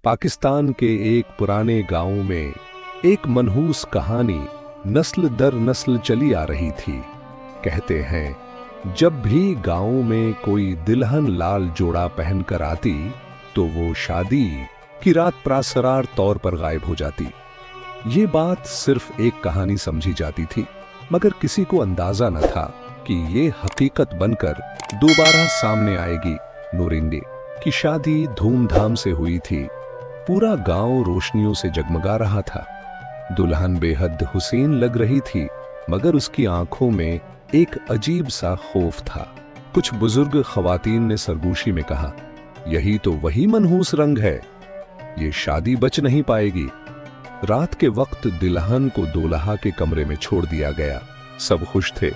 पाकिस्तान के एक पुराने गांव में एक मनहूस कहानी नस्ल दर नस्ल चली आ रही थी। कहते हैं जब भी गांव में कोई दुल्हन लाल जोड़ा पहनकर आती तो वो शादी की रात प्रासरार तौर पर गायब हो जाती। ये बात सिर्फ एक कहानी समझी जाती थी, मगर किसी को अंदाजा न था कि ये हकीकत बनकर दोबारा सामने आएगी। नूरीन की शादी धूमधाम से हुई थी। पूरा गांव रोशनियों से जगमगा रहा था। दुल्हन बेहद हुसीन लग रही थी, मगर उसकी आंखों में एक अजीब सा खौफ था। कुछ बुजुर्ग खवातीन ने सरगोशी में कहा, यही तो वही मनहूस रंग है, ये शादी बच नहीं पाएगी। रात के वक्त दुल्हन को दूल्हा के कमरे में छोड़ दिया गया। सब खुश थे,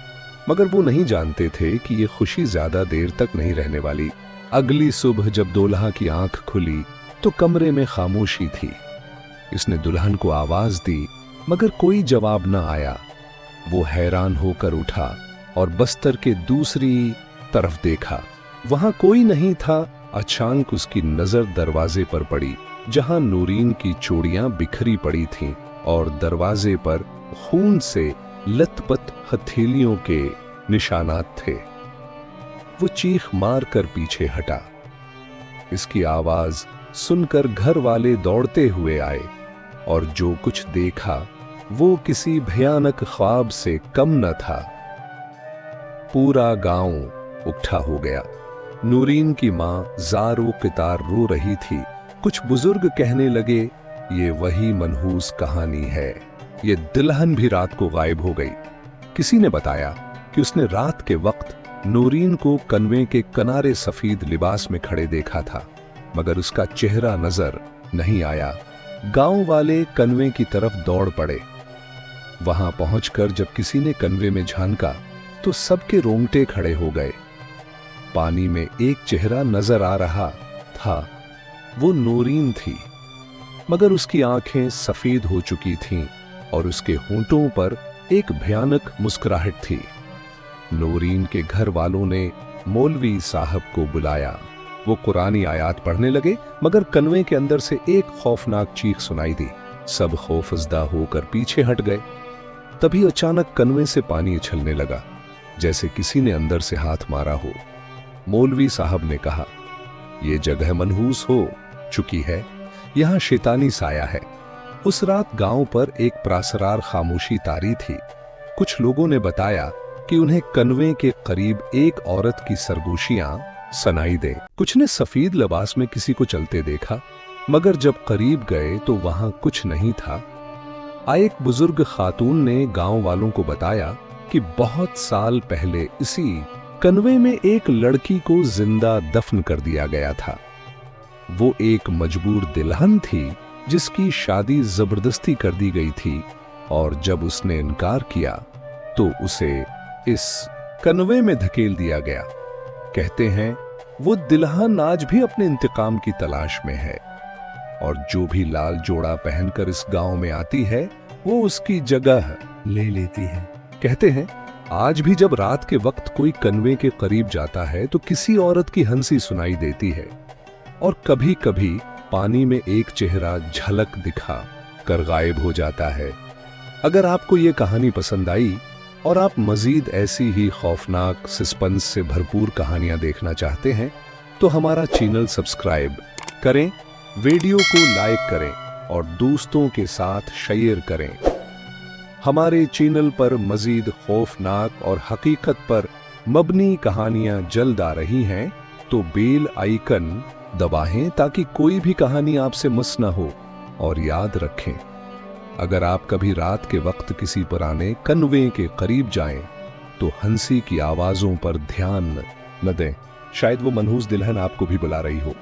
मगर वो नहीं जानते थे कि ये खुशी ज्यादा देर तक नहीं रहने वाली। अगली सुबह जब दूल्हा की आंख खुली तो कमरे में खामोशी थी। इसने दुल्हन को आवाज दी, मगर कोई जवाब न आया। वो हैरान होकर उठा और बस्तर के दूसरी तरफ देखा। वहां कोई नहीं था। अचानक उसकी नजर दरवाजे पर पड़ी, जहां नूरीन की चूड़ियां बिखरी पड़ी थीं और दरवाजे पर खून से लथपथ हथेलियों के निशानात थे। वो चीख मार कर पीछे हटा। इसकी आवाज सुनकर घर वाले दौड़ते हुए आए और जो कुछ देखा वो किसी भयानक ख्वाब से कम न था। पूरा गांव उकट्ठा हो गया। नूरीन की मां ज़ारो कितार रो रही थी। कुछ बुजुर्ग कहने लगे, ये वही मनहूस कहानी है, ये दुल्हन भी रात को गायब हो गई। किसी ने बताया कि उसने रात के वक्त नूरीन को कनवे के किनारे सफेद लिबास में खड़े देखा था, मगर उसका चेहरा नजर नहीं आया। गांव वाले कनवे की तरफ दौड़ पड़े। वहां पहुंचकर जब किसी ने कनवे में झांका तो सबके रोंगटे खड़े हो गए। पानी में एक चेहरा नजर आ रहा था। वो नूरीन थी, मगर उसकी आंखें सफेद हो चुकी थीं और उसके होंठों पर एक भयानक मुस्कुराहट थी। नूरीन के घर वालों ने मौलवी साहब को बुलाया। वो कुरानी आयात पढ़ने लगे, मगर कनवे के अंदर से एक खौफनाक चीख सुनाई दी। सब खौफजदा होकर पीछे हट गए। तभी अचानक कनवे से पानी उछलने लगा, जैसे किसी ने अंदर से हाथ मारा हो। मौलवी साहब ने कहा, यह जगह मनहूस हो चुकी है, यहां शैतानी साया है। उस रात गांव पर एक प्रासरार खामोशी तारी थी। कुछ लोगों ने बताया कि उन्हें कनवे के करीब एक औरत की सरगोशियां सुनाई दे। कुछ ने सफेद लिबास में किसी को चलते देखा, मगर जब करीब गए तो वहां कुछ नहीं था। एक बुजुर्ग खातून ने गांव वालों को बताया कि बहुत साल पहले इसी कनवे में एक लड़की को जिंदा दफन कर दिया गया था। वो एक मजबूर दुल्हन थी जिसकी शादी जबरदस्ती कर दी गई थी, और जब उसने इनकार किया तो उसे इस कनवे में धकेल दिया गया। कहते हैं वो दुल्हन आज भी अपने इंतकाम की तलाश में है, और जो भी लाल जोड़ा पहनकर इस गांव में आती है वो उसकी जगह ले लेती है। कहते हैं आज भी जब रात के वक्त कोई कनवे के करीब जाता है तो किसी औरत की हंसी सुनाई देती है, और कभी कभी पानी में एक चेहरा झलक दिखा कर गायब हो जाता है। अगर आपको ये कहानी पसंद आई और आप मजीद ऐसी ही खौफनाक सस्पेंस से भरपूर कहानियां देखना चाहते हैं तो हमारा चैनल सब्सक्राइब करें, वीडियो को लाइक करें और दोस्तों के साथ शेयर करें। हमारे चैनल पर मजीद खौफनाक और हकीकत पर मबनी कहानियां जल्द आ रही हैं, तो बेल आइकन दबाएं ताकि कोई भी कहानी आपसे मिस न हो। और याद रखें, अगर आप कभी रात के वक्त किसी पुराने कनवे के करीब जाएं तो हंसी की आवाजों पर ध्यान न दें, शायद वो मनहूस दुल्हन आपको भी बुला रही हो।